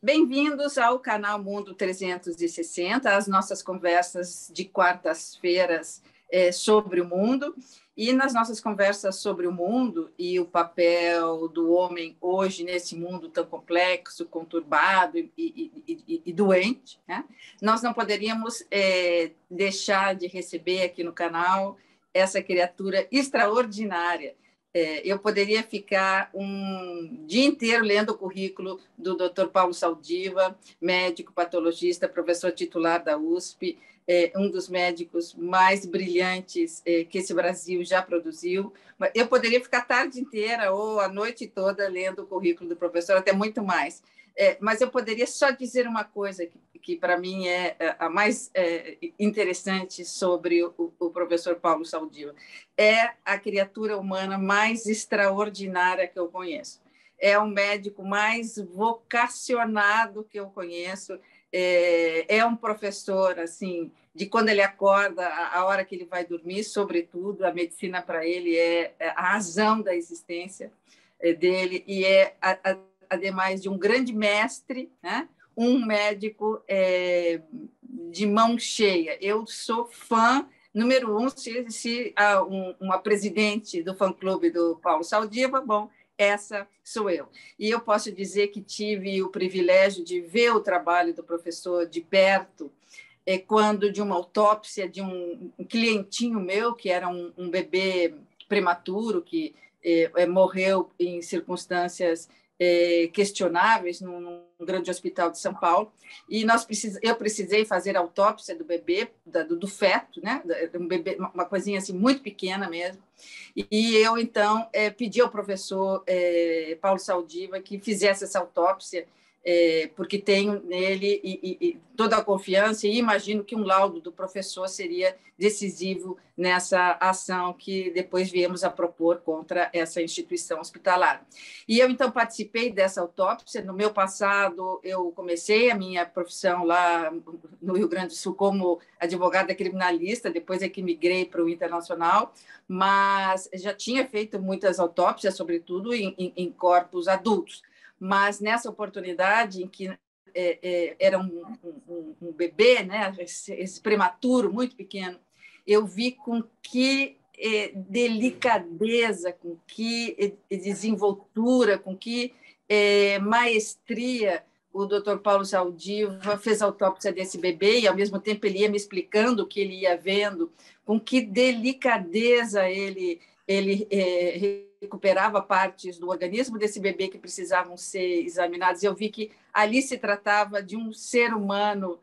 Bem-vindos ao canal Mundo 360, as nossas conversas de quartas-feiras sobre o mundo. E nas nossas conversas sobre o mundo e o papel do homem hoje nesse mundo tão complexo, conturbado e doente, né? Nós não poderíamos deixar de receber aqui no canal essa criatura extraordinária. Eu poderia ficar um dia inteiro lendo o currículo do Dr. Paulo Saldiva, médico patologista, professor titular da USP, um dos médicos mais brilhantes que esse Brasil já produziu. Eu poderia ficar a tarde inteira ou a noite toda lendo o currículo do professor, até muito mais. Mas eu poderia só dizer uma coisa que para mim é a mais interessante sobre o professor Paulo Saldiva. É a criatura humana mais extraordinária que eu conheço. É o médico mais vocacionado que eu conheço. É um professor, assim, de quando ele acorda, a hora que ele vai dormir, sobretudo, a medicina para ele é a razão da existência dele e ademais de um grande mestre, né? Um médico de mão cheia. Eu sou fã número um, se uma presidente do fã-clube do Paulo Saldiva, bom, essa sou eu. E eu posso dizer que tive o privilégio de ver o trabalho do professor de perto, quando de uma autópsia de um clientinho meu, que era um bebê prematuro, que morreu em circunstâncias questionáveis num grande hospital de São Paulo, e eu precisei fazer a autópsia do bebê, do feto, né? Um bebê, uma coisinha assim muito pequena mesmo, e eu então pedi ao professor Paulo Saldiva que fizesse essa autópsia, porque tenho nele e toda a confiança e imagino que um laudo do professor seria decisivo nessa ação que depois viemos a propor contra essa instituição hospitalar. E eu, então, participei dessa autópsia. No meu passado, eu comecei a minha profissão lá no Rio Grande do Sul como advogada criminalista, depois é que migrei para o internacional, mas já tinha feito muitas autópsias, sobretudo em corpos adultos. Mas nessa oportunidade em que era um bebê, né, esse prematuro muito pequeno, eu vi com que delicadeza, com que desenvoltura, com que maestria o Dr. Paulo Saldiva fez a autópsia desse bebê e, ao mesmo tempo, ele ia me explicando o que ele ia vendo, com que delicadeza ele recuperava partes do organismo desse bebê que precisavam ser examinadas. Eu vi que ali se tratava de um ser humano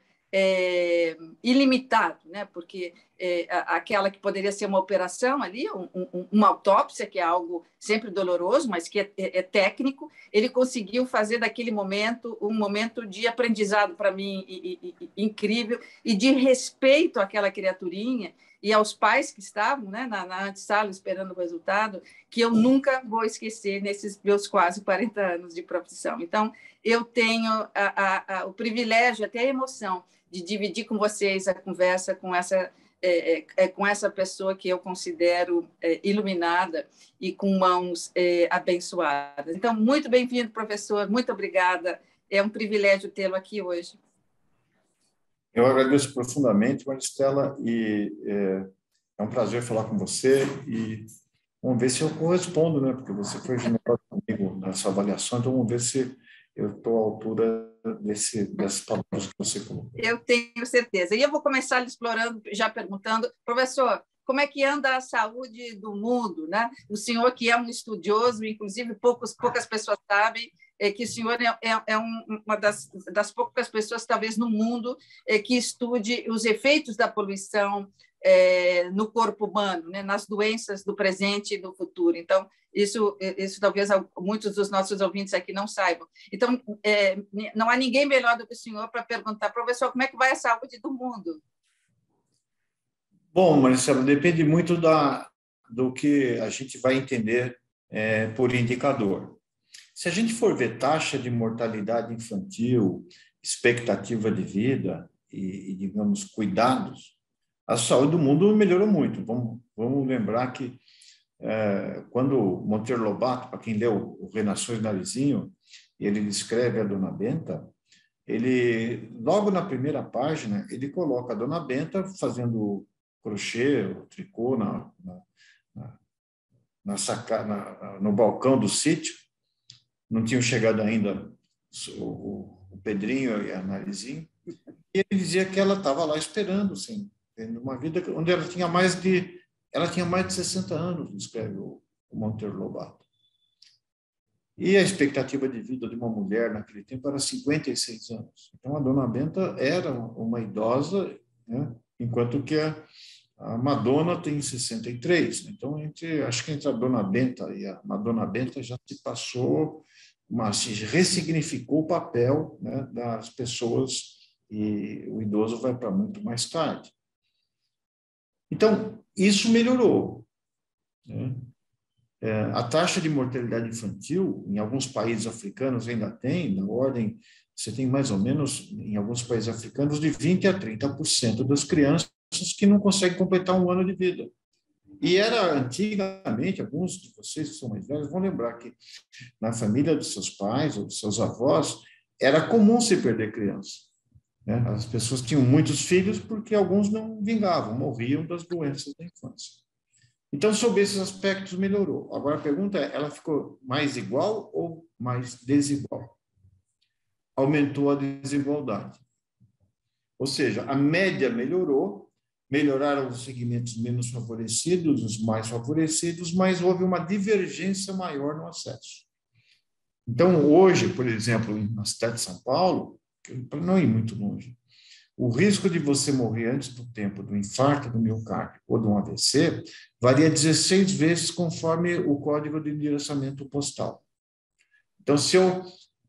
ilimitado, né? Porque aquela que poderia ser uma operação ali, uma autópsia, que é algo sempre doloroso, mas que é técnico, ele conseguiu fazer daquele momento um momento de aprendizado para mim incrível e de respeito àquela criaturinha e aos pais que estavam, né, na antessala esperando o resultado, que eu nunca vou esquecer nesses meus quase 40 anos de profissão. Então, eu tenho o privilégio, até a emoção, de dividir com vocês a conversa com essa pessoa que eu considero iluminada e com mãos abençoadas. Então, muito bem-vindo, professor, muito obrigada. É um privilégio tê-lo aqui hoje. Eu agradeço profundamente, Maristela, e é um prazer falar com você e vamos ver se eu correspondo, né? Porque você foi generoso comigo nessa avaliação, então vamos ver se eu estou à altura dessas palavras que você colocou. Eu tenho certeza. E eu vou começar explorando, já perguntando, professor, como é que anda a saúde do mundo, né? O senhor que é um estudioso, inclusive poucas pessoas sabem que o senhor é uma das poucas pessoas, talvez, no mundo que estude os efeitos da poluição no corpo humano, né? Nas doenças do presente e do futuro. Então, isso talvez muitos dos nossos ouvintes aqui não saibam. Então, não há ninguém melhor do que o senhor para perguntar, professor, como é que vai a saúde do mundo? Bom, Marcelo, depende muito do que a gente vai entender por indicador. Se a gente for ver taxa de mortalidade infantil, expectativa de vida e digamos, cuidados, a saúde do mundo melhorou muito. Vamos lembrar que quando Monteiro Lobato, para quem leu o Renações Narizinho, ele descreve a Dona Benta, ele, logo na primeira página, ele coloca a Dona Benta fazendo crochê, ou tricô no balcão do sítio. Não tinham chegado ainda o Pedrinho e a Narizinho. E ele dizia que ela estava lá esperando, assim, tendo uma vida onde ela tinha mais de 60 anos, escreve o Monteiro Lobato. E a expectativa de vida de uma mulher naquele tempo era 56 anos. Então, a Dona Benta era uma idosa, né? Enquanto que a Madonna tem 63. Então, acho que entre a Dona Benta e a Madonna Benta já se passou, se ressignificou o papel, né, das pessoas, e o idoso vai para muito mais tarde. Então, isso melhorou, né? A taxa de mortalidade infantil, em alguns países africanos ainda tem, na ordem, você tem mais ou menos, em alguns países africanos, de 20% a 30% das crianças que não conseguem completar um ano de vida. E era antigamente, alguns de vocês que são mais velhos vão lembrar que na família dos seus pais ou dos seus avós, era comum se perder criança, né? As pessoas tinham muitos filhos porque alguns não vingavam, morriam das doenças da infância. Então, sob esses aspectos, melhorou. Agora, a pergunta é, ela ficou mais igual ou mais desigual? Aumentou a desigualdade. Ou seja, a média melhorou, melhoraram os segmentos menos favorecidos, os mais favorecidos, mas houve uma divergência maior no acesso. Então, hoje, por exemplo, na cidade de São Paulo, para não ir muito longe, o risco de você morrer antes do tempo do infarto do miocárdio ou de um AVC varia 16 vezes conforme o código de endereçamento postal. Então,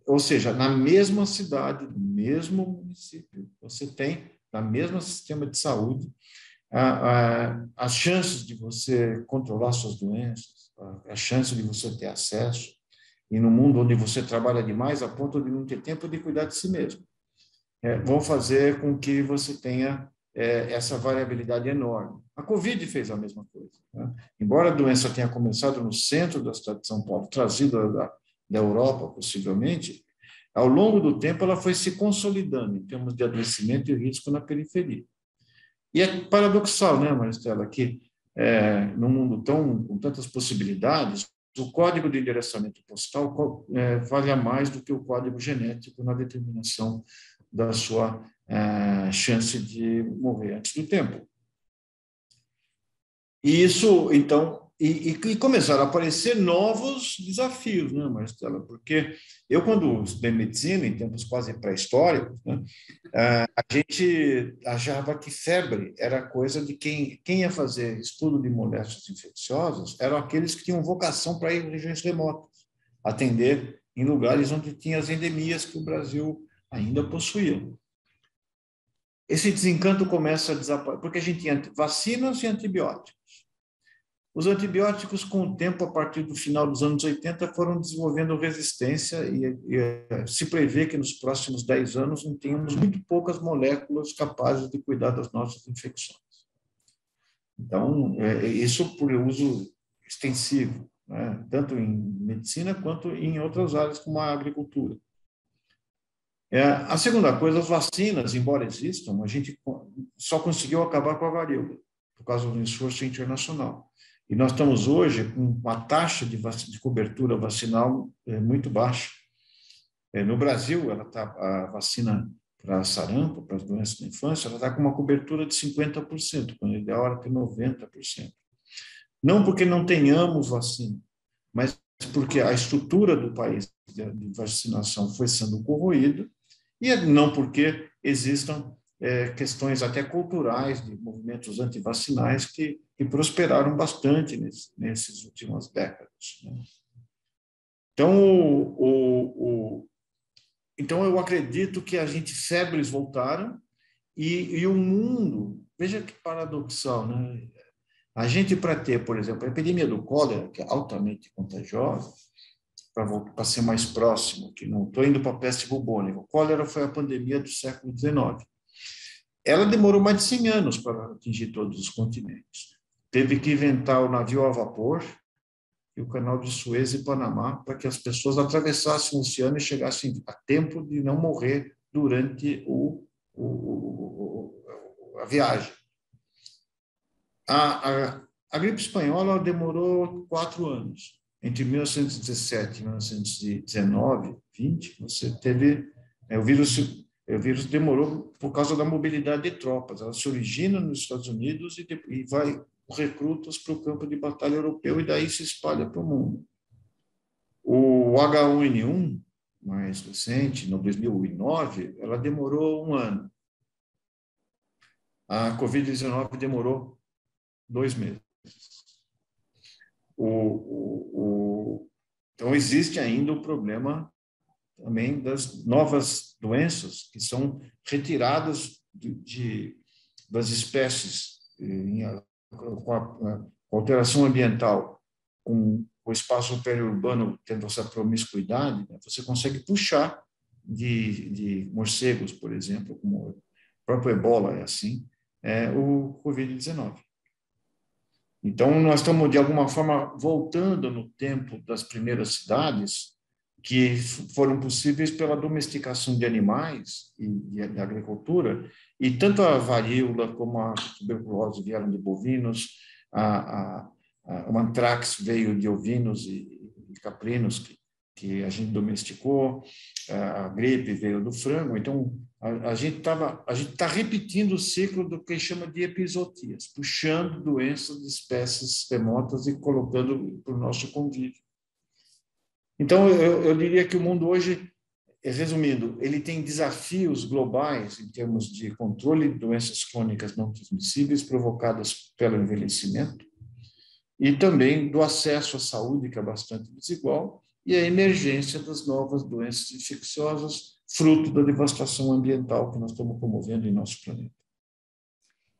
ou seja, na mesma cidade, no mesmo município, você tem, no mesmo sistema de saúde, as chances de você controlar suas doenças, a chance de você ter acesso, e no mundo onde você trabalha demais a ponto de não ter tempo de cuidar de si mesmo, vão fazer com que você tenha essa variabilidade enorme. A Covid fez a mesma coisa, né? Embora a doença tenha começado no centro da cidade de São Paulo, trazida da Europa, possivelmente, ao longo do tempo ela foi se consolidando em termos de adoecimento e risco na periferia. E é paradoxal, né, Maristela, que num mundo com tantas possibilidades, o código de endereçamento postal valha mais do que o código genético na determinação da sua chance de morrer antes do tempo. E isso, então, e começaram a aparecer novos desafios, né, Maristela? Porque eu, quando estudei medicina, em tempos quase pré-históricos, né, a gente achava que febre era coisa de quem ia fazer estudo de moléstias infecciosas, eram aqueles que tinham vocação para ir em regiões remotas, atender em lugares onde tinha as endemias que o Brasil ainda possuía. Esse desencanto começa a desaparecer, porque a gente tinha vacinas e antibióticos. Os antibióticos, com o tempo, a partir do final dos anos 80, foram desenvolvendo resistência e se prevê que nos próximos 10 anos não tenhamos muito poucas moléculas capazes de cuidar das nossas infecções. Então, isso por uso extensivo, né? Tanto em medicina quanto em outras áreas, como a agricultura. A segunda coisa, as vacinas, embora existam, a gente só conseguiu acabar com a varíola, por causa do esforço internacional. E nós estamos hoje com uma taxa de cobertura vacinal muito baixa. No Brasil, a vacina para sarampo, para as doenças da infância, ela está com uma cobertura de 50%, quando o ideal era ter 90%. Não porque não tenhamos vacina, mas porque a estrutura do país de vacinação foi sendo corroída, e não porque existam questões até culturais de movimentos antivacinais que prosperaram bastante nessas últimas décadas, né? Então, eu acredito que febres voltaram e o mundo, veja que paradoxal, né? A gente, para ter, por exemplo, a epidemia do cólera, que é altamente contagiosa, para ser mais próximo, que não estou indo para a peste bubônica, o cólera foi a pandemia do século XIX. Ela demorou mais de 100 anos para atingir todos os continentes. Teve que inventar o navio a vapor e o canal de Suez e Panamá para que as pessoas atravessassem o oceano e chegassem a tempo de não morrer durante a viagem. A gripe espanhola demorou 4 anos. Entre 1917 e 1919, 20, você teve... O vírus demorou por causa da mobilidade de tropas. Ela se origina nos Estados Unidos e vai com recrutas para o campo de batalha europeu e daí se espalha para o mundo. O H1N1, mais recente, no 2009, ela demorou 1 ano. A Covid-19 demorou 2 meses. Então, existe ainda o problema também das novas doenças que são retiradas das espécies com a alteração ambiental, com o espaço periurbano tendo essa promiscuidade, né? Você consegue puxar de morcegos, por exemplo, como o próprio Ebola é assim, o Covid-19. Então, nós estamos, de alguma forma, voltando no tempo das primeiras cidades, que foram possíveis pela domesticação de animais e de agricultura, e tanto a varíola como a tuberculose vieram de bovinos, o antrax veio de ovinos e caprinos, que a gente domesticou, a gripe veio do frango. Então, a gente está repetindo o ciclo do que chama de epizootias, puxando doenças de espécies remotas e colocando para o nosso convívio. Então, eu diria que o mundo hoje, resumindo, ele tem desafios globais em termos de controle de doenças crônicas não transmissíveis provocadas pelo envelhecimento e também do acesso à saúde, que é bastante desigual, e a emergência das novas doenças infecciosas, fruto da devastação ambiental que nós estamos promovendo em nosso planeta.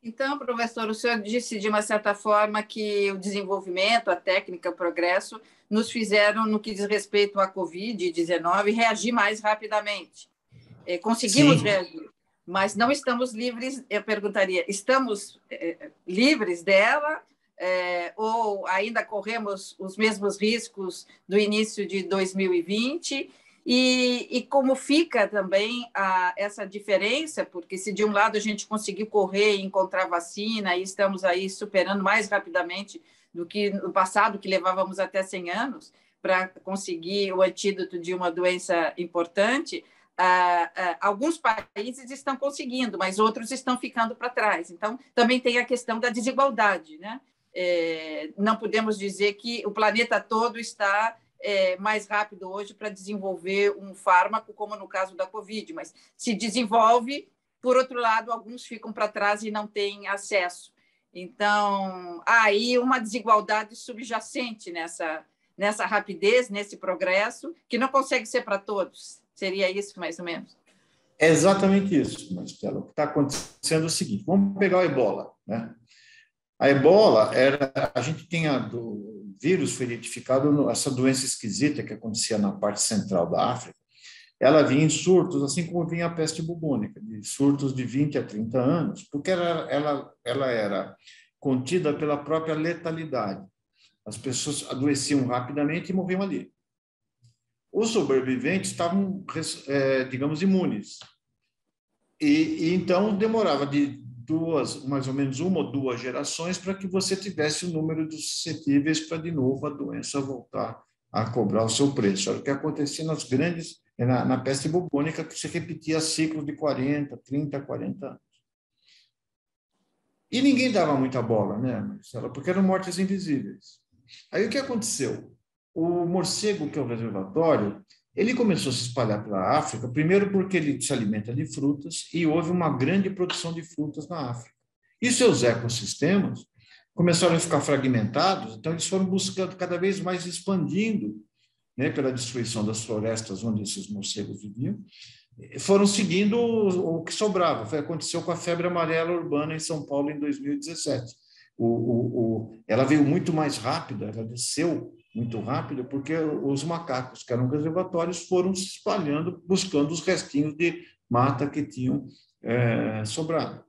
Então, professor, o senhor disse, de uma certa forma, que o desenvolvimento, a técnica, o progresso, nos fizeram, no que diz respeito à Covid-19, reagir mais rapidamente. Conseguimos reagir, mas não estamos livres, eu perguntaria, estamos livres dela ou ainda corremos os mesmos riscos do início de 2020? E como fica também essa diferença, porque se de um lado a gente conseguiu correr e encontrar vacina e estamos aí superando mais rapidamente do que no passado, que levávamos até 100 anos para conseguir o antídoto de uma doença importante, alguns países estão conseguindo, mas outros estão ficando para trás. Então, também tem a questão da desigualdade, né? Não podemos dizer que o planeta todo está mais rápido hoje para desenvolver um fármaco, como no caso da Covid, mas se desenvolve, por outro lado, alguns ficam para trás e não têm acesso. Então, há aí uma desigualdade subjacente nessa rapidez, nesse progresso, que não consegue ser para todos. Seria isso, mais ou menos? É exatamente isso, Marcelo. O que está acontecendo é o seguinte, vamos pegar o Ebola, né? A Ebola a gente tem o vírus foi identificado, essa doença esquisita que acontecia na parte central da África, ela vinha em surtos, assim como vinha a peste bubônica, de surtos de 20 a 30 anos, porque ela era contida pela própria letalidade. As pessoas adoeciam rapidamente e morriam ali. Os sobreviventes estavam, digamos, imunes. E então demorava mais ou menos 1 ou 2 gerações para que você tivesse o número de suscetíveis para, de novo, a doença voltar a cobrar o seu preço. Era o que acontecia na peste bubônica, que se repetia ciclos de 40, 30, 40 anos. E ninguém dava muita bola, né, Marcela? Porque eram mortes invisíveis. Aí o que aconteceu? O morcego, que é o reservatório, ele começou a se espalhar pela África, primeiro porque ele se alimenta de frutas e houve uma grande produção de frutas na África. E seus ecossistemas começaram a ficar fragmentados, então eles foram buscando cada vez mais expandindo, né, pela destruição das florestas onde esses morcegos viviam, foram seguindo o que sobrava. Aconteceu com a febre amarela urbana em São Paulo em 2017. Ela veio muito mais rápida, ela desceu muito rápido, porque os macacos, que eram reservatórios, foram se espalhando, buscando os restinhos de mata que tinham sobrado.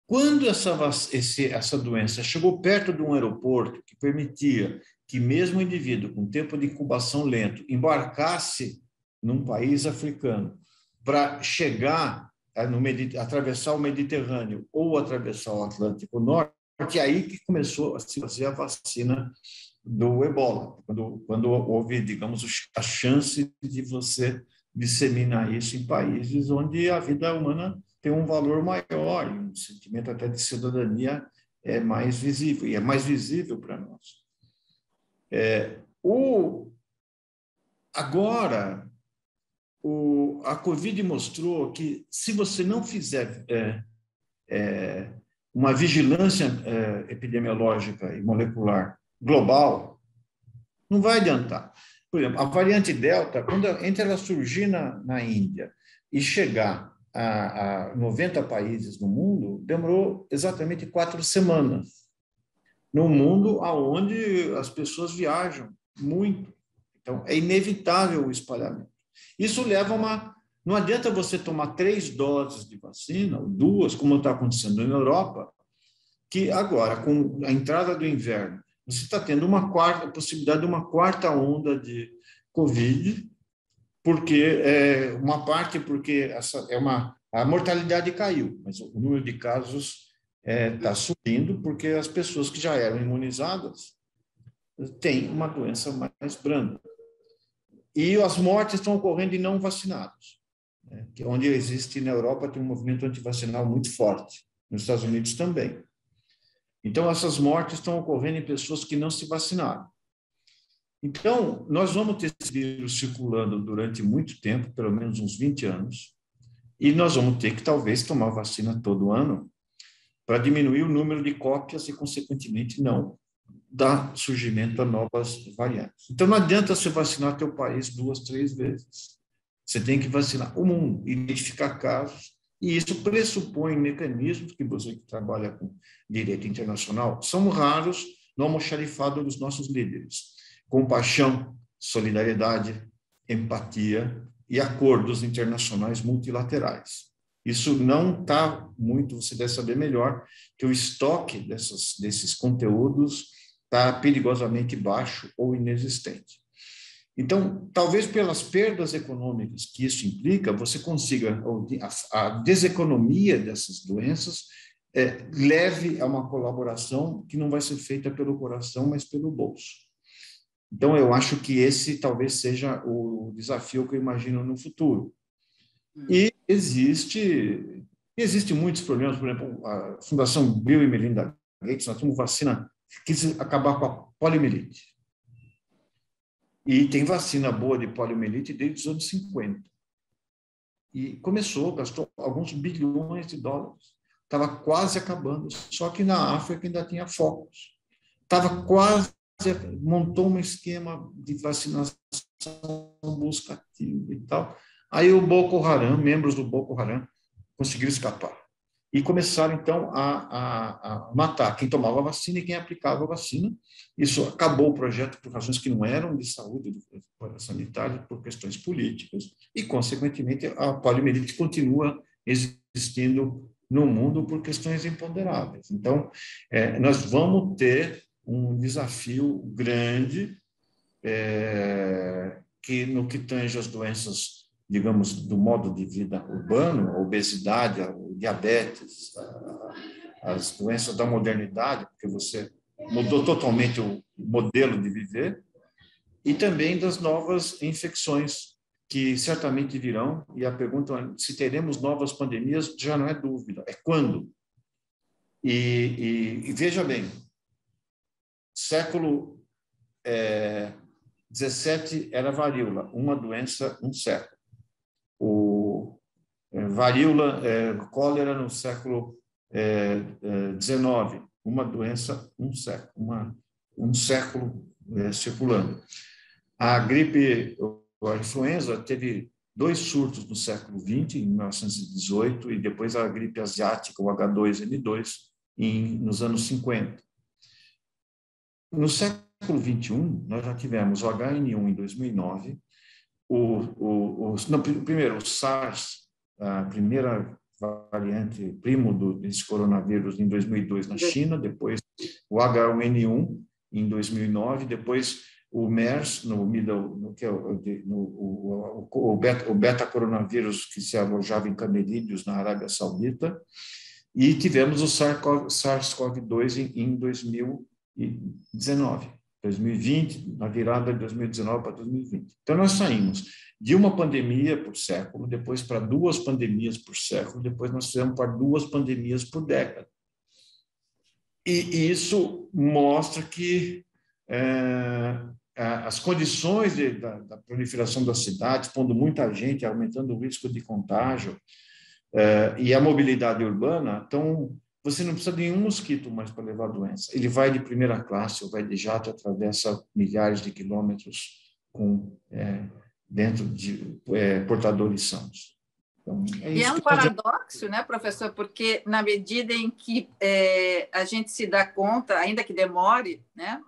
Quando essa doença chegou perto de um aeroporto que permitia que mesmo o indivíduo com tempo de incubação lento embarcasse num país africano para chegar atravessar o Mediterrâneo ou atravessar o Atlântico Norte, é aí que começou a se fazer a vacina do Ebola, quando houve, digamos, a chance de você disseminar isso em países onde a vida humana tem um valor maior e um sentimento até de cidadania é mais visível, e é mais visível para nós. Agora, a Covid mostrou que, se você não fizer uma vigilância epidemiológica e molecular global, não vai adiantar. Por exemplo, a variante Delta, entre ela surgir na Índia e chegar a 90 países no mundo, demorou exatamente 4 semanas. No mundo onde as pessoas viajam muito. Então, é inevitável o espalhamento. Isso leva a uma... Não adianta você tomar 3 doses de vacina, ou 2, como está acontecendo na Europa, que agora, com a entrada do inverno, você está tendo a possibilidade de uma 4ª onda de Covid, porque porque a mortalidade caiu, mas o número de casos está subindo, porque as pessoas que já eram imunizadas têm uma doença mais branda. E as mortes estão ocorrendo em não vacinados, né? Onde existe na Europa tem um movimento antivacinal muito forte, nos Estados Unidos também. Então, essas mortes estão ocorrendo em pessoas que não se vacinaram. Então, nós vamos ter esse vírus circulando durante muito tempo, pelo menos uns 20 anos, e nós vamos ter que, talvez, tomar vacina todo ano para diminuir o número de cópias e, consequentemente, não dar surgimento a novas variantes. Então, não adianta você vacinar teu país 2, 3 vezes. Você tem que vacinar o mundo, identificar casos, e isso pressupõe mecanismos que você que trabalha com direito internacional são raros no almoxarifado dos nossos líderes. Compaixão, solidariedade, empatia e acordos internacionais multilaterais. Isso não está muito, você deve saber melhor, que o estoque desses conteúdos está perigosamente baixo ou inexistente. Então, talvez pelas perdas econômicas que isso implica, você consiga, a deseconomia dessas doenças leve a uma colaboração que não vai ser feita pelo coração, mas pelo bolso. Então, eu acho que esse talvez seja o desafio que eu imagino no futuro. E existe muitos problemas, por exemplo, a Fundação Bill e Melinda Gates, nós temos vacina que quis acabar com a poliomielite. E tem vacina boa de poliomielite desde os anos 50. E gastou alguns bilhões de dólares. Estava quase acabando, só que na África ainda tinha focos. Montou um esquema de vacinação buscativa e tal. Aí o Boko Haram, membros do Boko Haram, conseguiram escapar. E começaram, então, a matar quem tomava vacina e quem aplicava a vacina. Isso acabou o projeto por razões que não eram de saúde sanitária, por questões políticas. E, consequentemente, a poliomielite continua existindo no mundo por questões imponderáveis. Então, nós vamos ter um desafio grande que, no que tange as doenças, digamos, do modo de vida urbano, a obesidade, o diabetes, as doenças da modernidade, porque você mudou totalmente o modelo de viver, e também das novas infecções que certamente virão, e a pergunta é se teremos novas pandemias, já não é dúvida, é quando. E veja bem, século XVII era varíola, uma doença, um século. Varíola, cólera no século XIX, uma doença, um século circulando. A gripe, a influenza, teve 2 surtos no século XX, em 1918, e depois a gripe asiática, o H2N2, nos anos 50. No século XXI, nós já tivemos o HN1 em 2009, primeiro, o SARS, a primeira variante, primo desse coronavírus, em 2002 na China, depois o H1N1 em 2009, depois o MERS, que é o beta-coronavírus que se alojava em Camerídeos, na Arábia Saudita, e tivemos o SARS-CoV-2 em 2020, na virada de 2019 para 2020. Então, nós saímos de uma pandemia por século, depois para 2 pandemias por século, depois nós fizemos para 2 pandemias por década. E isso mostra que as condições da proliferação das cidades, pondo muita gente, aumentando o risco de contágio, e a mobilidade urbana, então você não precisa de nenhum mosquito mais para levar a doença. Ele vai de primeira classe, ou vai de jato, atravessa milhares de quilômetros dentro de portadores sãos. Então, e é um paradoxo, né, professor? Porque na medida em que a gente se dá conta, ainda que demore, né,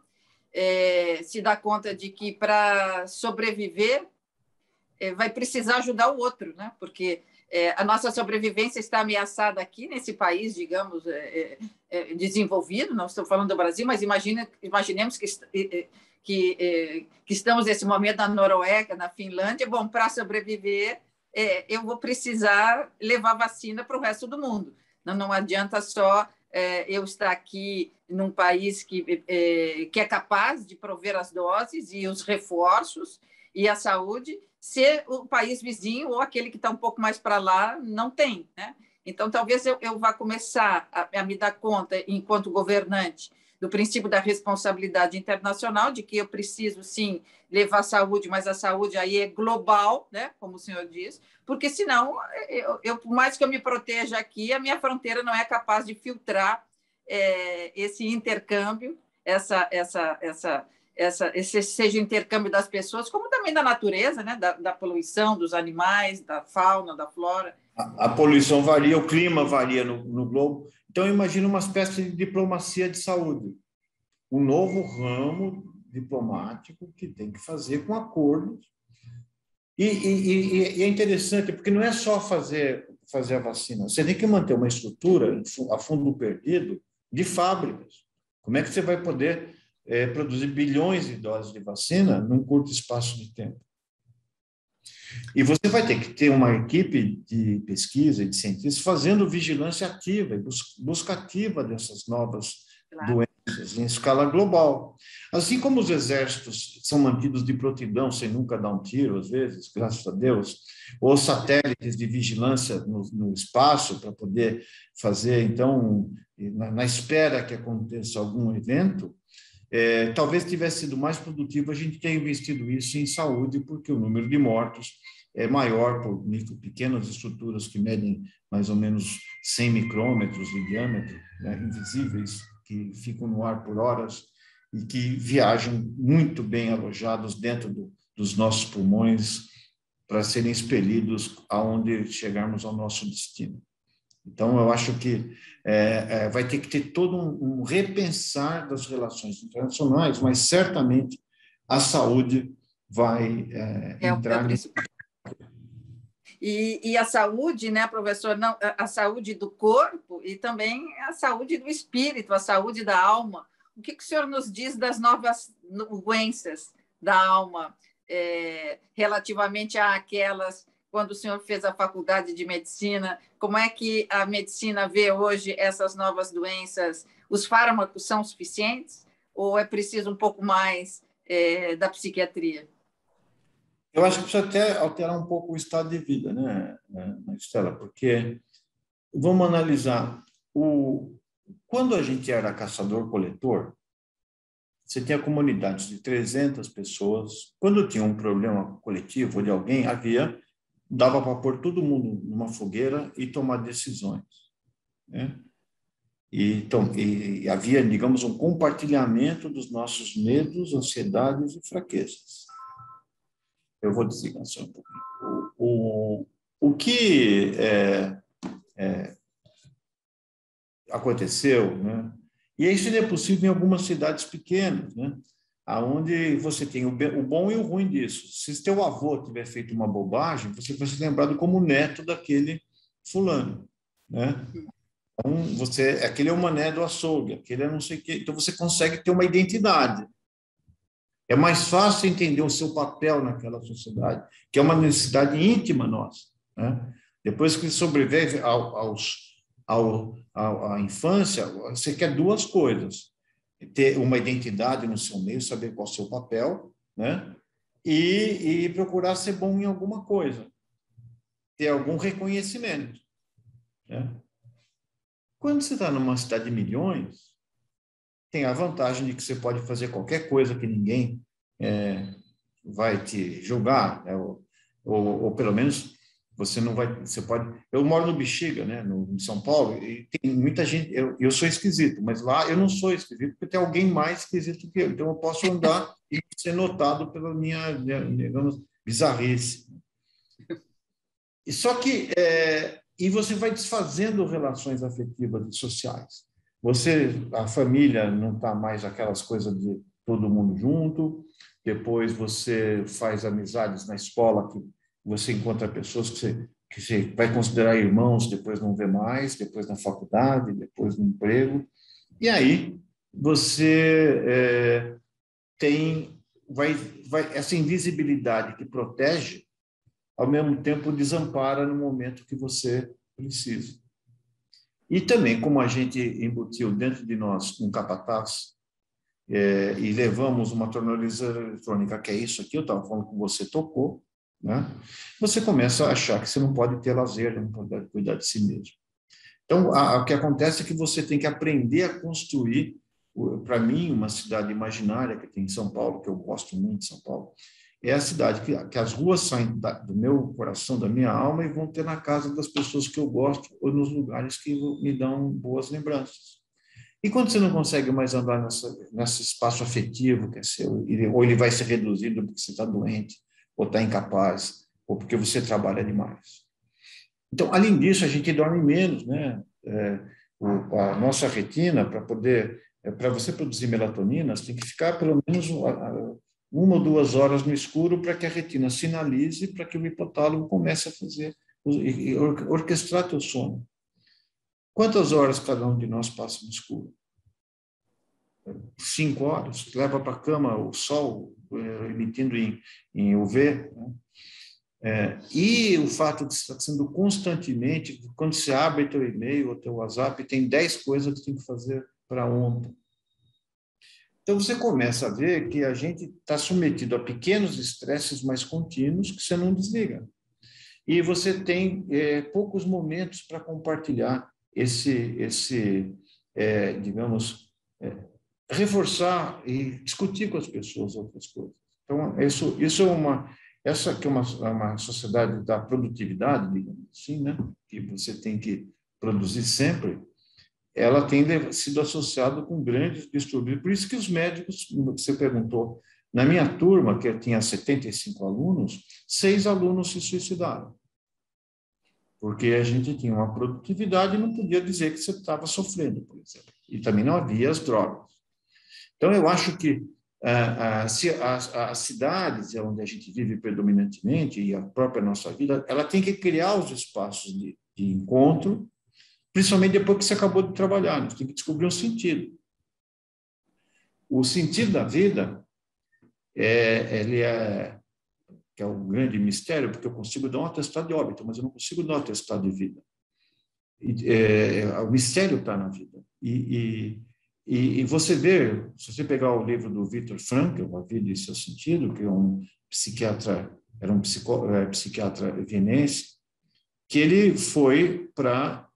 se dá conta de que para sobreviver vai precisar ajudar o outro, né? Porque a nossa sobrevivência está ameaçada aqui nesse país, digamos, desenvolvido. Não estou falando do Brasil, mas imaginemos que estamos nesse momento na Noruega, na Finlândia. Bom, para sobreviver, eu vou precisar levar vacina para o resto do mundo. Não adianta só eu estar aqui num país que é capaz de prover as doses e os reforços e a saúde, se o país vizinho ou aquele que está um pouco mais para lá não tem, né? Então, talvez eu vá começar a me dar conta, enquanto governante, do princípio da responsabilidade internacional, de que eu preciso, sim, levar saúde, mas a saúde aí é global, né? Como o senhor diz, porque, senão, por mais que eu me proteja aqui, a minha fronteira não é capaz de filtrar esse intercâmbio, esse seja intercâmbio das pessoas, como também da natureza, né? Da poluição, dos animais, da fauna, da flora. A poluição varia, o clima varia no globo. Então, imagina uma espécie de diplomacia de saúde. Um novo ramo diplomático que tem que fazer com acordos. E é interessante, porque não é só fazer a vacina. Você tem que manter uma estrutura a fundo perdido de fábricas. Como é que você vai poder produzir bilhões de doses de vacina num curto espaço de tempo? E você vai ter que ter uma equipe de pesquisa e de cientistas fazendo vigilância ativa e busca ativa dessas novas doenças em escala global. Assim como os exércitos são mantidos de prontidão sem nunca dar um tiro, às vezes, graças a Deus, ou satélites de vigilância no espaço para poder fazer, então, na espera que aconteça algum evento, talvez tivesse sido mais produtivo a gente ter investido isso em saúde, porque o número de mortos é maior por pequenas estruturas que medem mais ou menos 100 micrômetros de diâmetro, né, invisíveis, que ficam no ar por horas e que viajam muito bem alojados dentro dos nossos pulmões para serem expelidos aonde chegarmos ao nosso destino. Então, eu acho que vai ter que ter todo um repensar das relações internacionais, mas certamente a saúde vai entrar nisso. E a saúde, né, professor, não, a saúde do corpo e também a saúde do espírito, a saúde da alma. O que o senhor nos diz das novas doenças da alma, relativamente àquelas quando o senhor fez a faculdade de medicina? Como é que a medicina vê hoje essas novas doenças? Os fármacos são suficientes ou é preciso um pouco mais da psiquiatria? Eu acho que precisa até alterar um pouco o estado de vida, né, Estela? Porque vamos analisar quando a gente era caçador-coletor, você tinha comunidades de 300 pessoas. Quando tinha um problema coletivo de alguém, dava para pôr todo mundo numa fogueira e tomar decisões, né? E havia, digamos, um compartilhamento dos nossos medos, ansiedades e fraquezas. Eu vou desligar só um pouquinho. O que aconteceu, né? E isso é possível em algumas cidades pequenas, né? Onde você tem o bom e o ruim disso. Se teu avô tiver feito uma bobagem, você vai ser lembrado como neto daquele fulano, né? Então, aquele é o mané do açougue, aquele é não sei o quê. Então, você consegue ter uma identidade. É mais fácil entender o seu papel naquela sociedade, que é uma necessidade íntima nossa, né? Depois que sobrevive à infância, você quer duas coisas: ter uma identidade no seu meio, saber qual é o seu papel, né? E procurar ser bom em alguma coisa, ter algum reconhecimento, né? Quando você está numa cidade de milhões, tem a vantagem de que você pode fazer qualquer coisa que ninguém vai te julgar, né? Ou pelo menos você não vai, você pode. Eu moro no Bexiga, né, em São Paulo, e tem muita gente. Eu sou esquisito, mas lá eu não sou esquisito porque tem alguém mais esquisito que eu. Então eu posso andar e ser notado pela minha, digamos, bizarrice. E só que e você vai desfazendo relações afetivas e sociais. A família não está mais aquelas coisas de todo mundo junto. Depois você faz amizades na escola, que você encontra pessoas que você vai considerar irmãos, depois não vê mais, depois na faculdade, depois no emprego. E aí você vai essa invisibilidade que protege, ao mesmo tempo desampara no momento que você precisa. E também, como a gente embutiu dentro de nós um capataz, e levamos uma tornozeleira eletrônica, que é isso aqui, eu estava falando que você tocou, né? Você começa a achar que você não pode ter lazer, não pode cuidar de si mesmo. Então, o que acontece é que você tem que aprender a construir, para mim, uma cidade imaginária que tem em São Paulo, que eu gosto muito de São Paulo, é a cidade que as ruas saem do meu coração, da minha alma, e vão ter na casa das pessoas que eu gosto ou nos lugares que me dão boas lembranças. E quando você não consegue mais andar nesse espaço afetivo que é seu, ou ele vai ser reduzido porque você está doente, ou está incapaz, ou porque você trabalha demais. Então, além disso, a gente dorme menos, né? A nossa retina, para você produzir melatonina, você tem que ficar pelo menos 1 ou 2 horas no escuro para que a retina sinalize, para que o hipotálamo comece a fazer e orquestrar teu sono. Quantas horas cada um de nós passa no escuro? 5 horas. Leva para a cama o sol emitindo em UV, né? E o fato de estar sendo constantemente, quando você abre teu e-mail ou teu WhatsApp, tem 10 coisas que você tem que fazer para ontem. Então, você começa a ver que a gente está submetido a pequenos estresses mais contínuos que você não desliga. E você tem poucos momentos para compartilhar digamos, reforçar e discutir com as pessoas outras coisas. Então, isso é essa que é uma sociedade da produtividade, digamos assim, né? Que você tem que produzir sempre. Ela tem sido associada com grandes distúrbios. Por isso que os médicos, você perguntou, na minha turma, que eu tinha 75 alunos, 6 alunos se suicidaram. Porque a gente tinha uma produtividade e não podia dizer que você estava sofrendo, por exemplo. E também não havia as drogas. Então, eu acho que as cidades onde a gente vive predominantemente, e a própria nossa vida, ela tem que criar os espaços de encontro, principalmente depois que você acabou de trabalhar, você tem que descobrir um sentido. O sentido da vida, que é o grande mistério, porque eu consigo dar um atestado de óbito, mas eu não consigo dar um atestado de vida. O mistério está na vida. E você vê, se você pegar o livro do Viktor Frankl, A Vida e Seu Sentido, que é um psiquiatra, era um psiquiatra vienense, que ele foi para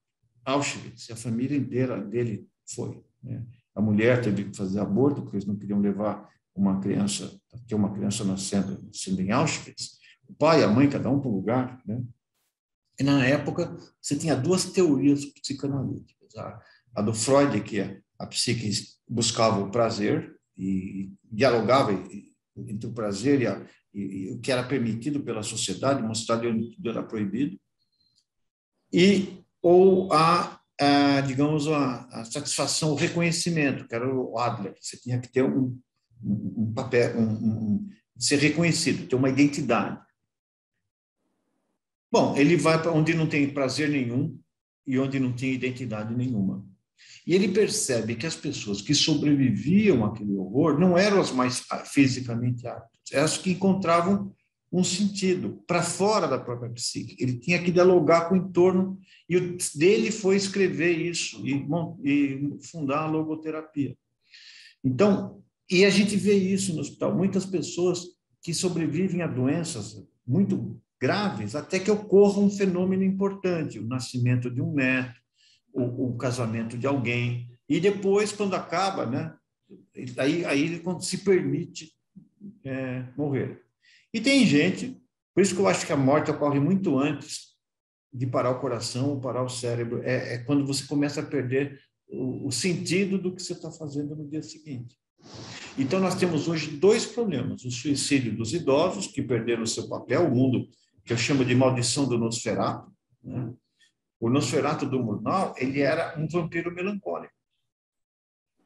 Auschwitz, a família inteira dele foi, né? A mulher teve que fazer aborto, porque eles não queriam levar ter uma criança nascendo em Auschwitz. O pai e a mãe, cada um para um lugar, né? E na época, você tinha 2 teorias psicanalíticas. A do Freud, que a psique buscava o prazer e dialogava entre o prazer e o que era permitido pela sociedade, mostrado onde tudo era proibido, ou digamos, a satisfação, o reconhecimento, que era o Adler. Você tinha que ter um papel, ser reconhecido, ter uma identidade. Bom, ele vai para onde não tem prazer nenhum e onde não tem identidade nenhuma. E ele percebe que as pessoas que sobreviviam àquele horror não eram as mais fisicamente aptas, eram as que encontravam um sentido para fora da própria psique. Ele tinha que dialogar com o entorno, e o dele foi escrever isso e fundar a logoterapia. Então, e a gente vê isso no hospital, muitas pessoas que sobrevivem a doenças muito graves, até que ocorra um fenômeno importante, o nascimento de um neto, o casamento de alguém, e depois, quando acaba, né, aí ele se permite morrer. E tem gente, por isso que eu acho que a morte ocorre muito antes de parar o coração ou parar o cérebro, é quando você começa a perder o sentido do que você está fazendo no dia seguinte. Então, nós temos hoje dois problemas: o suicídio dos idosos, que perderam o seu papel, o mundo que eu chamo de maldição do Nosferatu, né? O Nosferatu do Murnau, ele era um vampiro melancólico,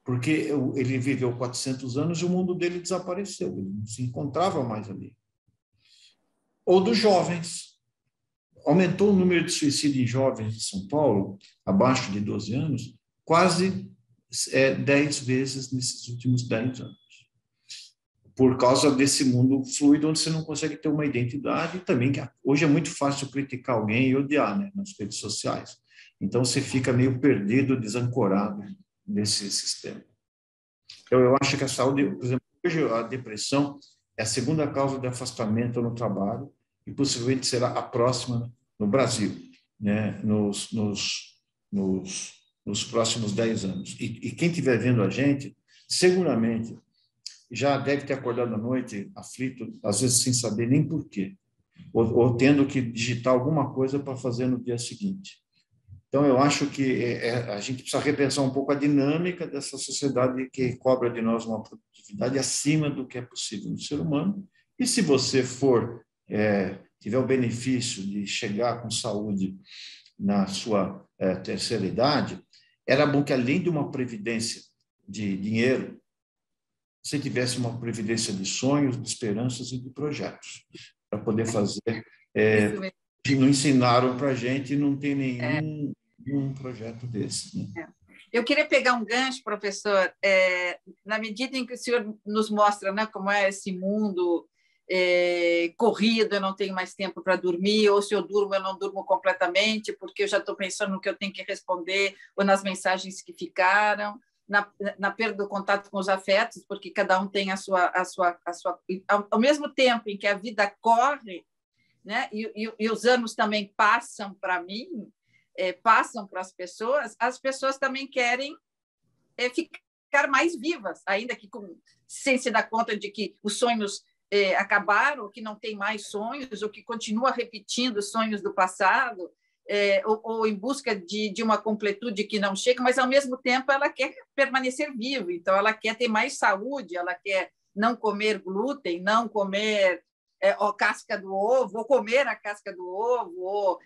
porque ele viveu 400 anos e o mundo dele desapareceu, ele não se encontrava mais ali. Ou dos jovens. Aumentou o número de suicídio em jovens de São Paulo, abaixo de 12 anos, quase 10 vezes nesses últimos 10 anos. Por causa desse mundo fluido, onde você não consegue ter uma identidade, e também que hoje é muito fácil criticar alguém e odiar, né, nas redes sociais. Então, você fica meio perdido, desancorado nesse sistema. Então, eu acho que a saúde, por exemplo, hoje a depressão é a segunda causa de afastamento no trabalho e possivelmente será a próxima no Brasil, né, nos próximos 10 anos. E quem estiver vendo a gente, seguramente já deve ter acordado à noite aflito, às vezes sem saber nem por quê, ou tendo que digitar alguma coisa para fazer no dia seguinte. Então, eu acho que a gente precisa repensar um pouco a dinâmica dessa sociedade que cobra de nós uma produtividade acima do que é possível no ser humano. E se você tiver o benefício de chegar com saúde na sua terceira idade, era bom que, além de uma previdência de dinheiro, você tivesse uma previdência de sonhos, de esperanças e de projetos, para poder fazer. Não ensinaram para a gente, não tem nenhum projeto desse. Né? Eu queria pegar um gancho, professor, na medida em que o senhor nos mostra, né, como é esse mundo corrido, eu não tenho mais tempo para dormir, ou se eu durmo, eu não durmo completamente, porque eu já estou pensando no que eu tenho que responder, ou nas mensagens que ficaram, na perda do contato com os afetos, porque cada um tem a sua ao mesmo tempo em que a vida corre, né, e os anos também passam para mim, passam para as pessoas também querem ficar mais vivas, ainda que sem se dar conta de que os sonhos acabaram, que não tem mais sonhos, ou que continua repetindo os sonhos do passado, ou em busca de uma completude que não chega, mas, ao mesmo tempo, ela quer permanecer viva, então ela quer ter mais saúde, ela quer não comer glúten, não comer a casca do ovo, ou comer a casca do ovo, ou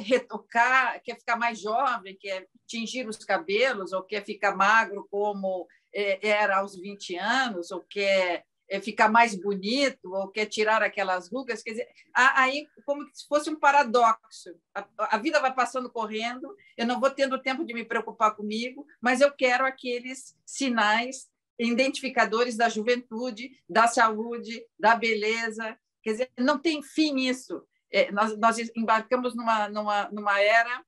retocar, quer ficar mais jovem, quer tingir os cabelos, ou quer ficar magro como era aos 20 anos, ou quer ficar mais bonito, ou quer tirar aquelas rugas. Quer dizer, aí como se fosse um paradoxo. A vida vai passando correndo, eu não vou tendo tempo de me preocupar comigo, mas eu quero aqueles sinais identificadores da juventude, da saúde, da beleza. Quer dizer, não tem fim isso. Nós embarcamos numa era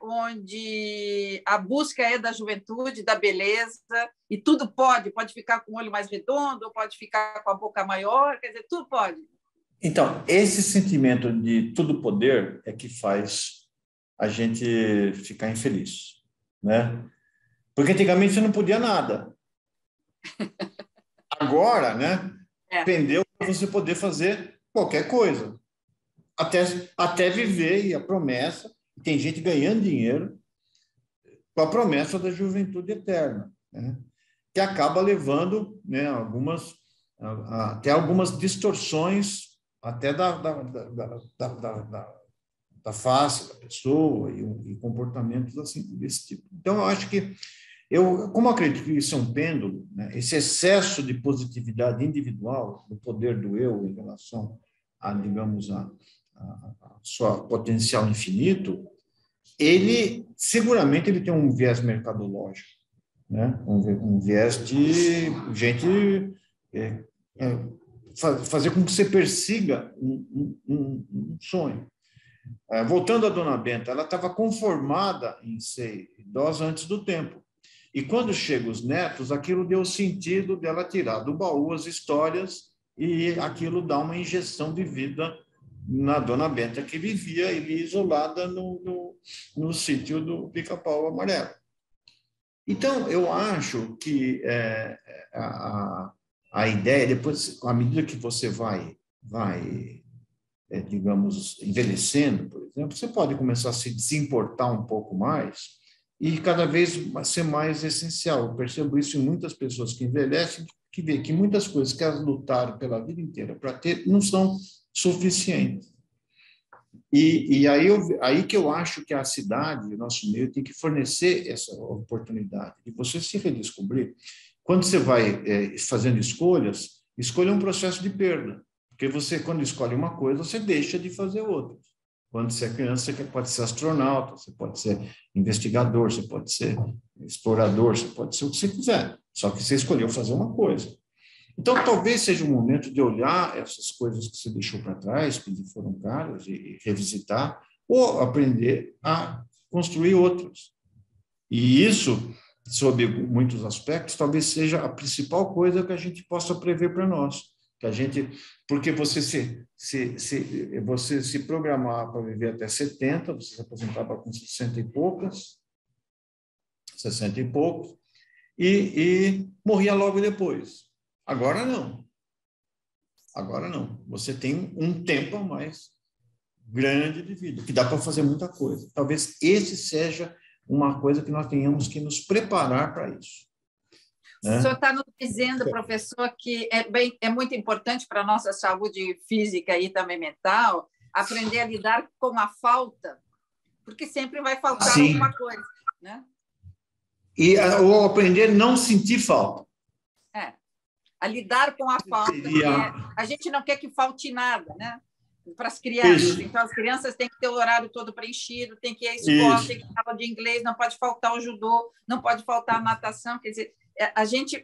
onde a busca é da juventude, da beleza, e tudo pode ficar com o olho mais redondo, pode ficar com a boca maior, quer dizer, tudo pode. Então, esse sentimento de tudo poder é que faz a gente ficar infeliz, né? Porque antigamente você não podia nada. Agora, né? Pendeu para você poder fazer qualquer coisa, até viver, e a promessa. Tem gente ganhando dinheiro com a promessa da juventude eterna, né? Que acaba levando, né, até algumas distorções até da face da pessoa e comportamentos assim desse tipo. Então, eu acho que como acredito que isso é um pêndulo, né, esse excesso de positividade individual, do poder do eu em relação a, digamos, a sua potencial infinito, seguramente ele tem um viés mercadológico, né? Um viés de gente fazer com que você persiga um sonho. Voltando à Dona Benta, ela estava conformada em ser idosa antes do tempo. E quando chegam os netos, aquilo deu sentido dela tirar do baú as histórias e aquilo dá uma injeção de vida na Dona Benta, que vivia ali isolada no sítio do Pica-Pau Amarelo. Então, eu acho que a ideia, depois, à medida que você vai digamos, envelhecendo, por exemplo, você pode começar a se desimportar um pouco mais e cada vez ser mais essencial. Eu percebo isso em muitas pessoas que envelhecem, que vê que muitas coisas que elas lutaram pela vida inteira para ter não são suficientes. E aí que eu acho que a cidade, o nosso meio, tem que fornecer essa oportunidade de você se redescobrir. Quando você vai fazendo escolhas, escolha um processo de perda. Porque você, quando escolhe uma coisa, você deixa de fazer outra. Quando você é criança, você pode ser astronauta, você pode ser investigador, você pode ser explorador, você pode ser o que você quiser. Só que você escolheu fazer uma coisa. Então, talvez seja o momento de olhar essas coisas que você deixou para trás, que foram caras, e revisitar, ou aprender a construir outras. E isso, sob muitos aspectos, talvez seja a principal coisa que a gente possa prever para nós. Porque você se programar para viver até 70, você se aposentava com 60 e poucos, e morria logo depois. Agora não. Você tem um tempo a mais grande de vida, que dá para fazer muita coisa. Talvez esse seja uma coisa que nós tenhamos que nos preparar para isso. O senhor está nos dizendo, professor, que é muito importante para a nossa saúde física e também mental aprender a lidar com a falta, porque sempre vai faltar alguma coisa, né? Ou aprender a não sentir falta. A lidar com a falta. A gente não quer que falte nada, né? Para as crianças. Isso. Então, as crianças têm que ter o horário todo preenchido, tem que ir à escola, tem que ter aula de inglês, não pode faltar o judô, não pode faltar a natação. Quer dizer, a gente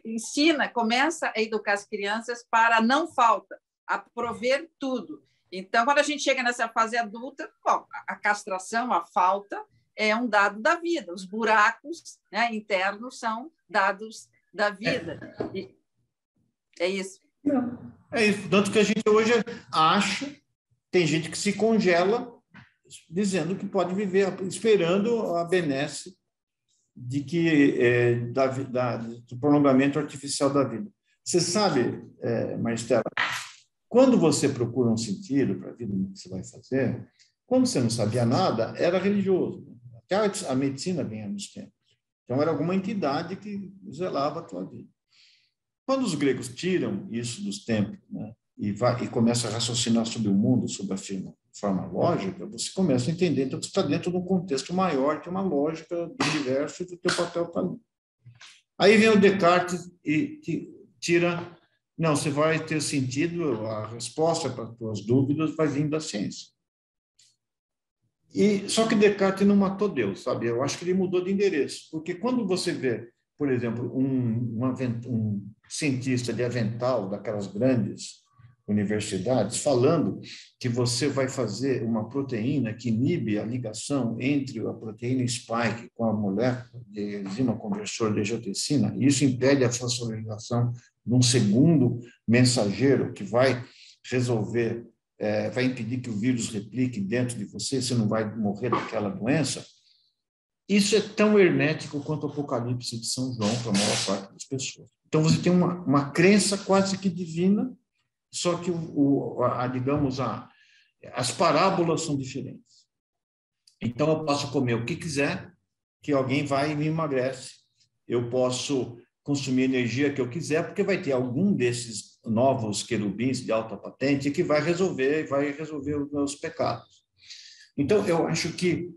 começa a educar as crianças para a não falta, a prover tudo. Então, quando a gente chega nessa fase adulta, bom, a castração, a falta, é um dado da vida. Os buracos, né, internos são dados da vida. É isso. É isso. Tanto que a gente hoje acha, tem gente que se congela dizendo que pode viver, esperando a benesse do prolongamento artificial da vida. Você sabe, Maristela, quando você procura um sentido para a vida que você vai fazer, quando você não sabia nada, era religioso. Até a medicina vinha nos tempos. Então, era alguma entidade que zelava a tua vida. Quando os gregos tiram isso dos tempos, né, e começam a raciocinar sobre o mundo, sobre a forma lógica, você começa a entender então, que você está dentro de um contexto maior, que é uma lógica do universo e do teu papel está ali. Aí vem o Descartes e tira... Não, você vai ter sentido, a resposta para as tuas dúvidas vai vir da ciência. Só que Descartes não matou Deus, sabe? Eu acho que ele mudou de endereço, porque quando você vê, por exemplo, um cientista de avental daquelas grandes universidades falando que você vai fazer uma proteína que inibe a ligação entre a proteína spike com a molécula de enzima conversor de angiotensina, e isso impede a fosforilação de um segundo mensageiro que vai resolver, vai impedir que o vírus replique dentro de você, você não vai morrer daquela doença. Isso é tão hermético quanto o Apocalipse de São João para a maior parte das pessoas. Então, você tem uma crença quase que divina, só que, digamos, as parábolas são diferentes. Então, eu posso comer o que quiser, que alguém vai e me emagrece. Eu posso consumir a energia que eu quiser, porque vai ter algum desses novos querubins de alta patente que vai resolver os meus pecados. Então, eu acho que...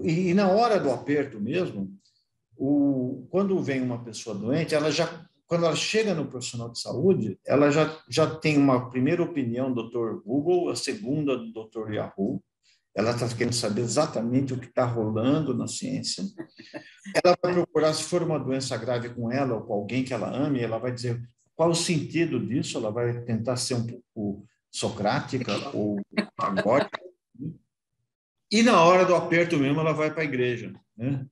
E na hora do aperto mesmo, quando vem uma pessoa doente, quando ela chega no profissional de saúde, ela já tem uma primeira opinião do Dr. Google, a segunda do Dr. Yahoo, ela está querendo saber exatamente o que está rolando na ciência. Ela vai procurar, se for uma doença grave com ela ou com alguém que ela ame, ela vai dizer qual o sentido disso, ela vai tentar ser um pouco socrática ou agórica. E na hora do aperto mesmo, ela vai para a igreja, né?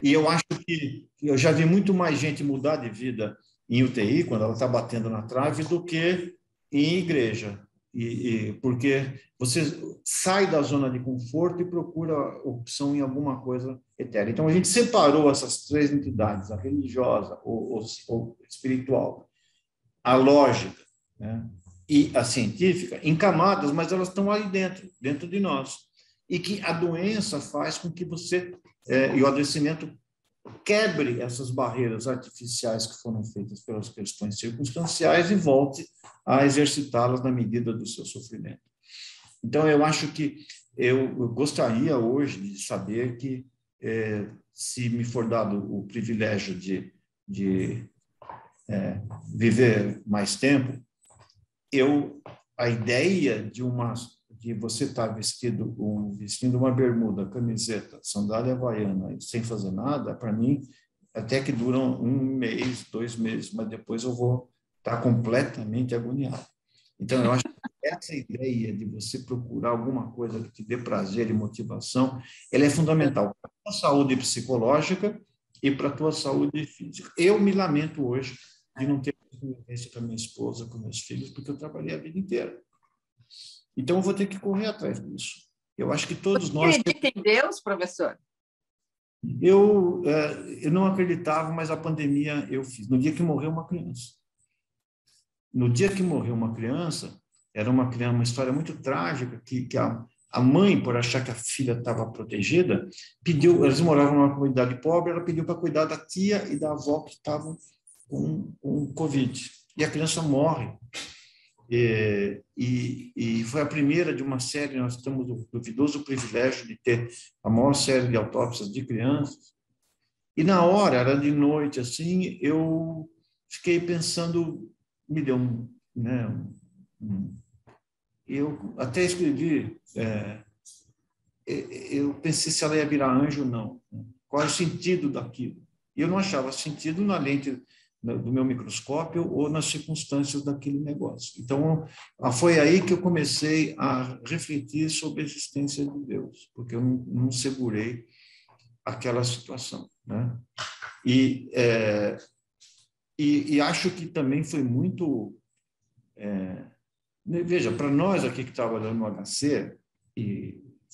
E eu acho que eu já vi muito mais gente mudar de vida em UTI, quando ela está batendo na trave, do que em igreja. Porque você sai da zona de conforto e procura opção em alguma coisa etérea. Então, a gente separou essas três entidades, a religiosa, ou espiritual, a lógica, né, e a científica, em camadas, mas elas estão aí dentro de nós. E que a doença faz com que você, e o adoecimento, quebre essas barreiras artificiais que foram feitas pelas questões circunstanciais e volte a exercitá-las na medida do seu sofrimento. Então, eu acho que eu gostaria hoje de saber que, se me for dado o privilégio de viver mais tempo, a ideia de você estar vestindo uma bermuda, camiseta, sandália havaiana, sem fazer nada, para mim, até que duram 1 mês, 2 meses, mas depois eu vou estar completamente agoniado. Então, eu acho que essa ideia de você procurar alguma coisa que te dê prazer e motivação, ela é fundamental para a tua saúde psicológica e para a tua saúde física. Eu me lamento hoje de não ter convivência com a minha esposa, com meus filhos, porque eu trabalhei a vida inteira. Então, eu vou ter que correr atrás disso. Eu acho que todos nós... Você acredita em Deus, professor? Eu não acreditava, mas a pandemia eu fiz. No dia que morreu uma criança. No dia que morreu uma criança, era uma história muito trágica, que a mãe, por achar que a filha estava protegida, pediu, eles moravam numa comunidade pobre, ela pediu para cuidar da tia e da avó que estavam com Covid. E a criança morre. E foi a primeira de uma série, nós temos o duvidoso privilégio de ter a maior série de autópsias de crianças. E na hora, era de noite, assim, eu fiquei pensando, me deu eu até escrevi, eu pensei se ela ia virar anjo ou não. Qual é o sentido daquilo? E eu não achava sentido na lente do meu microscópio ou nas circunstâncias daquele negócio. Então, foi aí que eu comecei a refletir sobre a existência de Deus, porque eu não segurei aquela situação, né? E acho que também foi muito... veja, para nós aqui que trabalhamos no HC,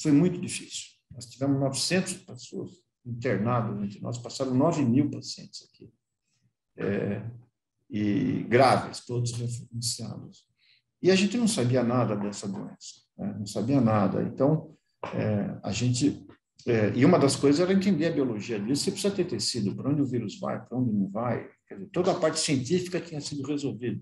foi muito difícil. Nós tivemos 900 pessoas internadas entre nós, passaram 9.000 pacientes aqui. E graves, todos referenciados. E a gente não sabia nada dessa doença, né? Não sabia nada. Então, a gente... e uma das coisas era entender a biologia disso. Você precisa ter tecido, para onde o vírus vai, para onde não vai. Quer dizer, toda a parte científica tinha sido resolvida.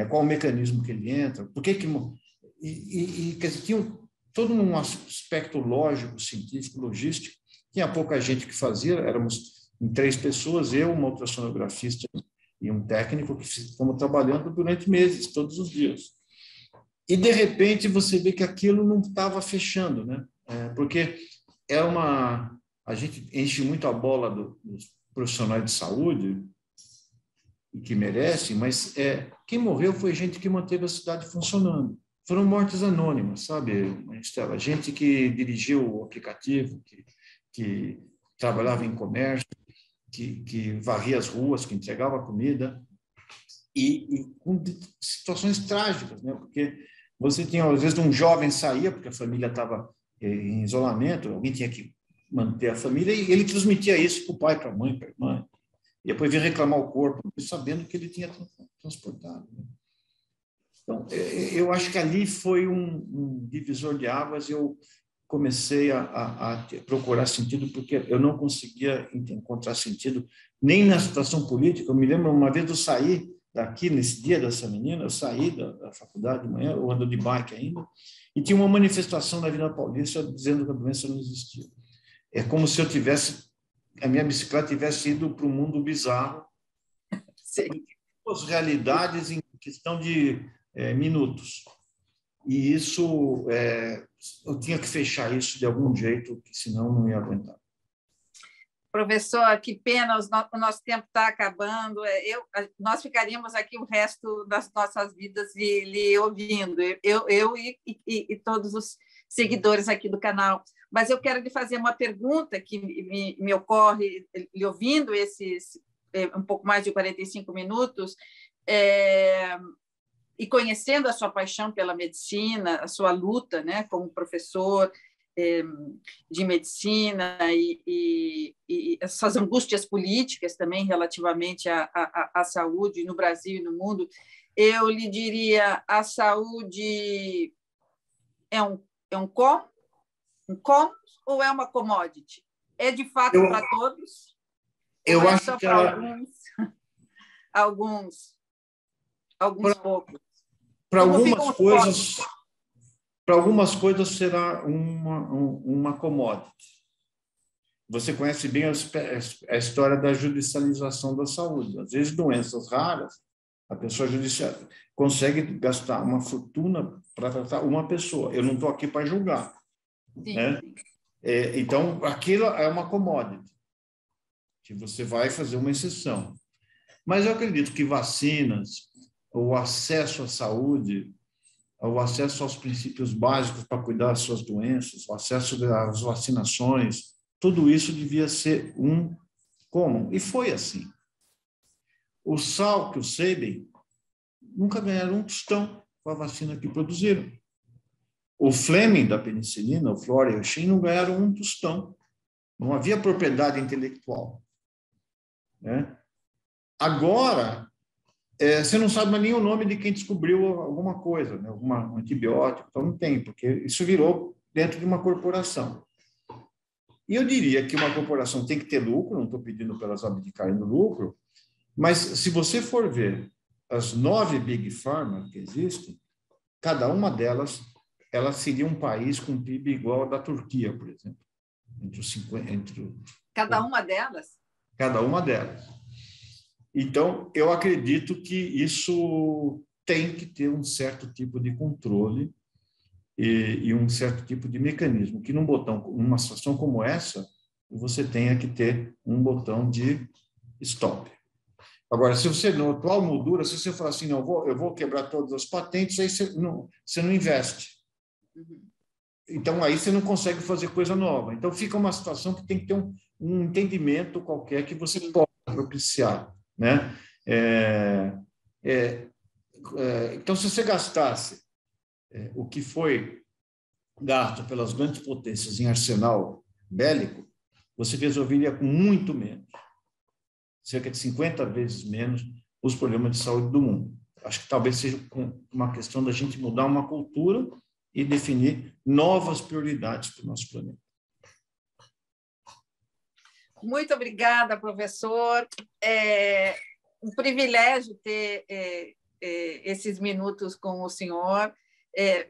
Qual o mecanismo que ele entra, por que... quer dizer, tinha todo um aspecto lógico, científico, logístico. Tinha pouca gente que fazia, éramos em 3 pessoas, eu, uma ultrassonografista e um técnico que ficamos trabalhando durante meses, todos os dias. E, de repente, você vê que aquilo não estava fechando, né? Porque a gente enche muito a bola dos profissionais de saúde, e que merecem, mas quem morreu foi gente que manteve a cidade funcionando. Foram mortes anônimas, sabe, Estela? Gente que dirigiu o aplicativo, que trabalhava em comércio, que varria as ruas, que entregava comida, e com situações trágicas, né? Porque você tinha, às vezes, um jovem saía, porque a família estava em isolamento, alguém tinha que manter a família, e ele transmitia isso para o pai, para a mãe, para a irmã, e depois vinha reclamar o corpo, sabendo que ele tinha transportado, né? Então, eu acho que ali foi um divisor de águas, e eu comecei a procurar sentido, porque eu não conseguia encontrar sentido nem na situação política. Eu me lembro, uma vez eu saí daqui, nesse dia dessa menina, eu saí da faculdade de manhã, eu ando de bike ainda, e tinha uma manifestação na Avenida Paulista dizendo que a doença não existia. É como se a minha bicicleta tivesse ido para um mundo bizarro, as realidades em questão de minutos. e isso, eu tinha que fechar isso de algum jeito, que senão não ia aguentar. Professor, que pena, o nosso tempo está acabando. Nós ficaríamos aqui o resto das nossas vidas lhe ouvindo, eu e todos os seguidores aqui do canal. Mas eu quero lhe fazer uma pergunta que me ocorre, lhe ouvindo esses um pouco mais de 45 minutos, e conhecendo a sua paixão pela medicina, a sua luta, né, como professor de medicina e as suas angústias políticas também relativamente à saúde no Brasil e no mundo, eu lhe diria: a saúde é um commons ou é uma commodity? É de fato para todos? Eu ou é acho só que para alguns poucos? Para Como algumas coisas será uma commodity. Você conhece bem a história da judicialização da saúde. Às vezes, doenças raras, a pessoa consegue gastar uma fortuna para tratar uma pessoa. Eu não estou aqui para julgar. Sim. Né? Então, aquilo é uma commodity, que você vai fazer uma exceção. Mas eu acredito que vacinas, o acesso à saúde, o acesso aos princípios básicos para cuidar das suas doenças, o acesso às vacinações, tudo isso devia ser comum. E foi assim. O Salk, o Sabin, nunca ganharam um tostão com a vacina que produziram. O Fleming, da penicilina, o Flora e o Shin, não ganharam um tostão. Não havia propriedade intelectual. Né? Agora, você não sabe mais nem o nome de quem descobriu alguma coisa, né? Um antibiótico, então não tem, porque isso virou dentro de uma corporação. E eu diria que uma corporação tem que ter lucro, não estou pedindo para elas abdicarem do lucro, mas se você for ver as 9 Big Pharma que existem, cada uma delas, ela seria um país com PIB igual ao da Turquia, por exemplo. Cada uma delas? Cada uma delas. Então, eu acredito que isso tem que ter um certo tipo de controle e um certo tipo de mecanismo, que numa situação como essa, você tenha que ter um botão de stop. Agora, se você, na atual moldura, se você falar assim, não, eu vou quebrar todas as patentes, aí você não investe. Uhum. Então, aí você não consegue fazer coisa nova. Então, fica uma situação que tem que ter um entendimento qualquer que você pode propiciar. Né? Então, se você gastasse o que foi gasto pelas grandes potências em arsenal bélico, você resolveria com muito menos, cerca de 50 vezes menos, os problemas de saúde do mundo. Acho que talvez seja uma questão da gente mudar uma cultura e definir novas prioridades para o nosso planeta. Muito obrigada, professor. É um privilégio ter esses minutos com o senhor.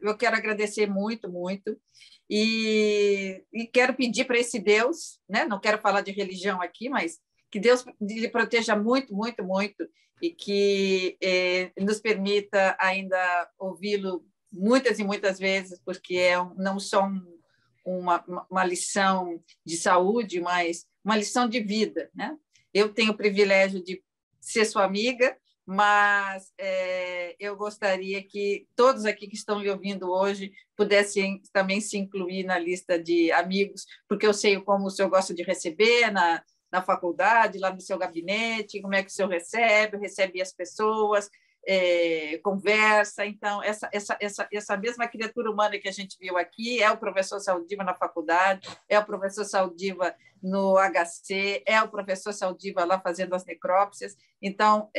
Eu quero agradecer muito, muito. E quero pedir para esse Deus, né? Não quero falar de religião aqui, mas que Deus lhe proteja muito, muito, muito, e que nos permita ainda ouvi-lo muitas e muitas vezes, porque não só uma lição de saúde, mas uma lição de vida. Né? Eu tenho o privilégio de ser sua amiga, mas eu gostaria que todos aqui que estão lhe ouvindo hoje pudessem também se incluir na lista de amigos, porque eu sei como o senhor gosta de receber na faculdade, lá no seu gabinete, como é que o senhor recebe as pessoas, conversa. Então, essa mesma criatura humana que a gente viu aqui é o professor Saldiva na faculdade, é o professor Saldiva no HC, é o professor Saldiva lá fazendo as necrópsias. Então,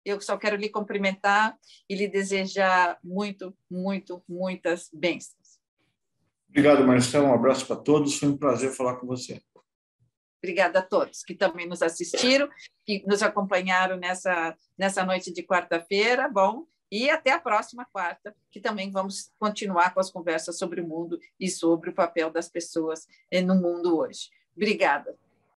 eu só quero lhe cumprimentar e lhe desejar muitas bênçãos. Obrigado, Marcelo. Um abraço para todos. Foi um prazer falar com você. Obrigada a todos que também nos assistiram, que nos acompanharam nessa noite de quarta-feira. Bom, e até a próxima quarta, que também vamos continuar com as conversas sobre o mundo e sobre o papel das pessoas no mundo hoje. Obrigada.